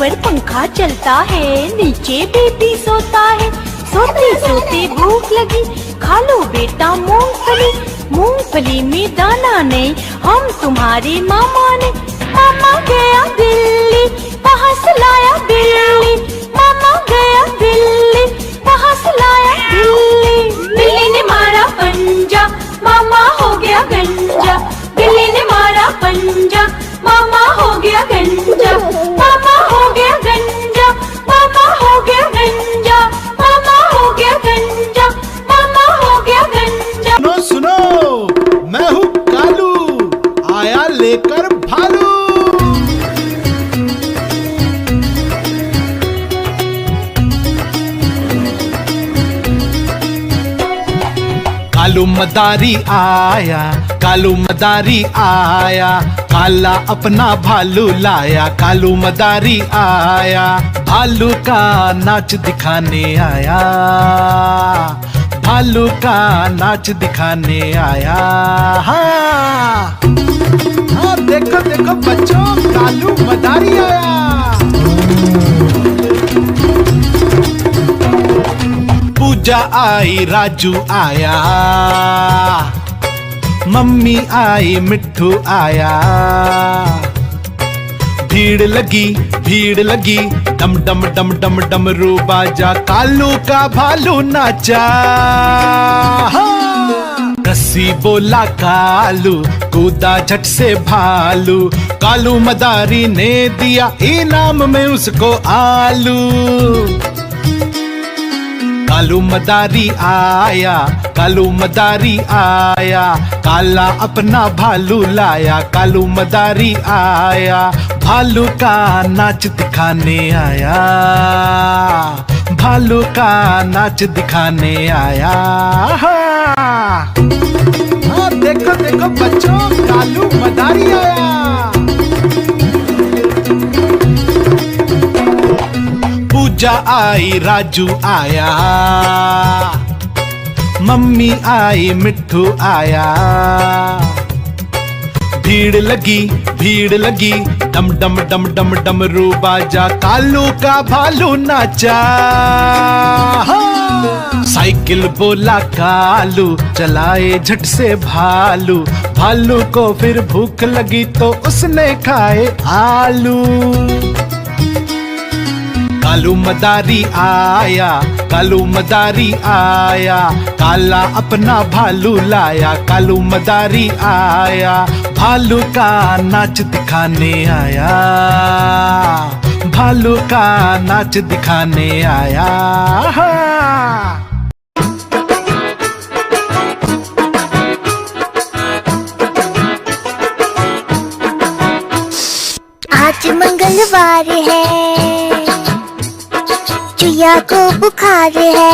ऊपर पंखा चलता है, नीचे बेबी सोता है। सोते सोते भूख लगी, खा लो बेटा मूंगफली। मूंगफली में दाना नहीं, हम तुम्हारे मामा ने। मामा गया दिल्ली, वहाँ से लाया बिल्ली। मामा गया दिल्ली, वहाँ से लाया बिल्ली। बिल्ली ने मारा पंजा, मामा हो गया गंजा। बिल्ली ने मारा पंजा, मामा हो गया गंजा। मामा हो गया गंजा, मामा हो गया गंजा। मामा हो गया गंजा, मामा हो गया गंजा। सुनो सुनो, मैं हूँ कालू, आया लेकर भालू। कालू मदारी आया, कालू मदारी आया, काला अपना भालू लाया। कालू मदारी आया, भालू का नाच दिखाने आया। भालू का नाच दिखाने आया। हाँ देखो देखो बच्चों, कालू मदारी आया। पूजा आई, राजू आया, मम्मी आई, मिट्ठू आया। भीड़ लगी, डम डम डम डम डमरू बाजा। कालू का भालू नाचा। रस्सी बोला कालू, कूदा झट से भालू। कालू मदारी ने दिया इनाम में उसको आलू। कालू मदारी आया, कालू मदारी आया, काला अपना भालू लाया। कालू मदारी आया, भालू का नाच दिखाने आया। भालू का नाच दिखाने आया। हाँ देखो देखो बच्चों, कालू मदारी आया। पूजा आई, राजू आया, मम्मी आई, मिट्ठू आया। भीड़ लगी, डम डम डम डम डमरू बाजा। कालू का भालू नाचा। साइकिल बोला कालू, चलाए झट से भालू। भालू को फिर भूख लगी तो उसने खाए आलू। कालू मदारी आया, कालू मदारी आया, काला अपना भालू लाया। कालू मदारी आया, भालू का नाच दिखाने आया। भालू का नाच दिखाने आया। आज मंगलवार है, चुया को बुखार है।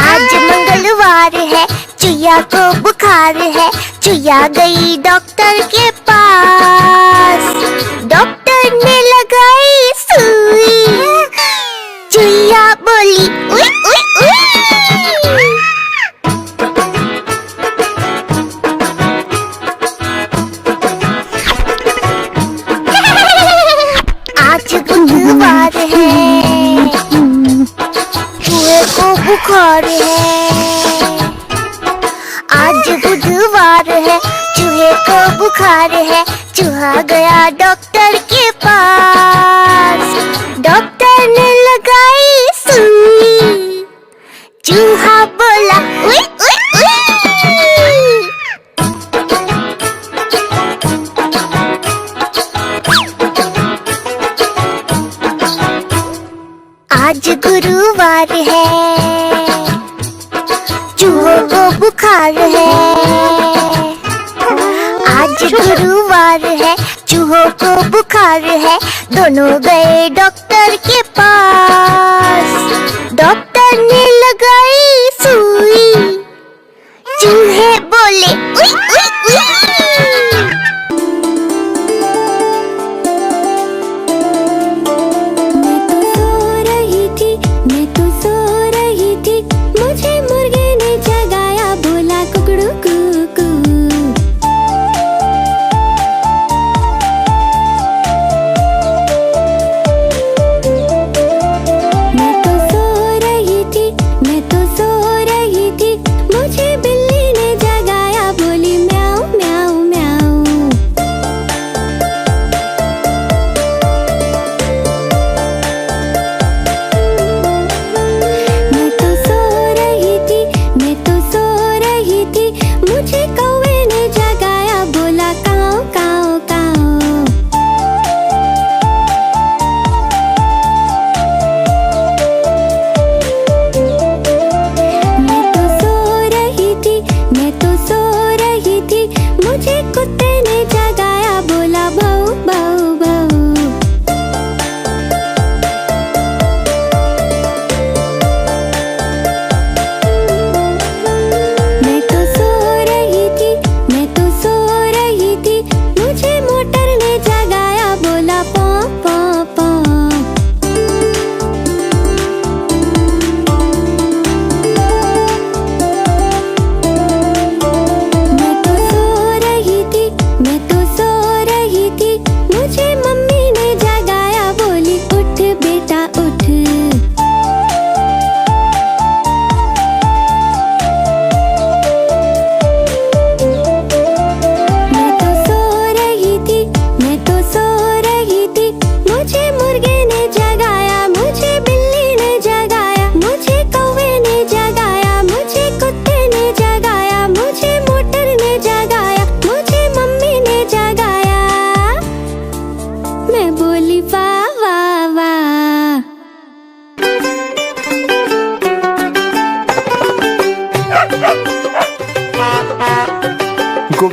आज मंगलवार है, चुया को बुखार है। चुया गई डॉक्टर के पास, डॉक्टर ने लगाई सुई। चुया बोली उई उई उई। आज बुधवार है, चूहे को बुखार है। आज बुधवार है, चूहे को बुखार है। चूहा गया डॉक्टर के पास, डॉक्टर ने लगाई सुई। चूहा बोला उई उई उई। आज गुरुवार है, चूहों को बुखार है। आज गुरुवार है, चूहों को बुखार है। दोनों गए डॉक्टर के पास, डॉक्टर ने लगाई सुई। चूहे बोले उई उई उई।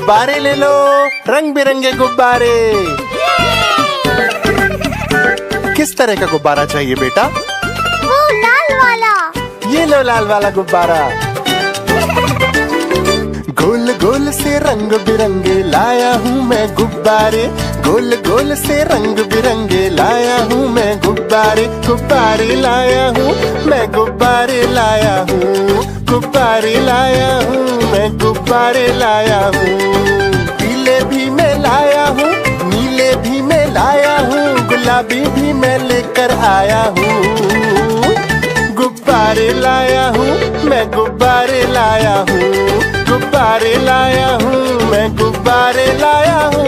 गुब्बारे ले लो, रंग बिरंगे गुब्बारे। किस तरह का गुब्बारा चाहिए बेटा? वो लाल वाला। ये लो लाल वाला गुब्बारा। गोल गोल से रंग बिरंगे लाया हूँ मैं गुब्बारे, गोल गोल से रंग बिरंगे लाया हूँ मैं गुब्बारे। गुब्बारे लाया हूँ मैं, गुब्बारे लाया हूँ, गुब्बारे लाया हूँ मैं, गुब्बारे लाया हूँ। पीले भी मैं लाया हूँ, नीले भी मैं लाया हूँ, गुलाबी भी मैं लेकर आया हूँ। गुब्बारे लाया हूँ मैं, गुब्बारे लाया हूँ, गुब्बारे लाया हूँ मैं, गुब्बारे लाया हूँ।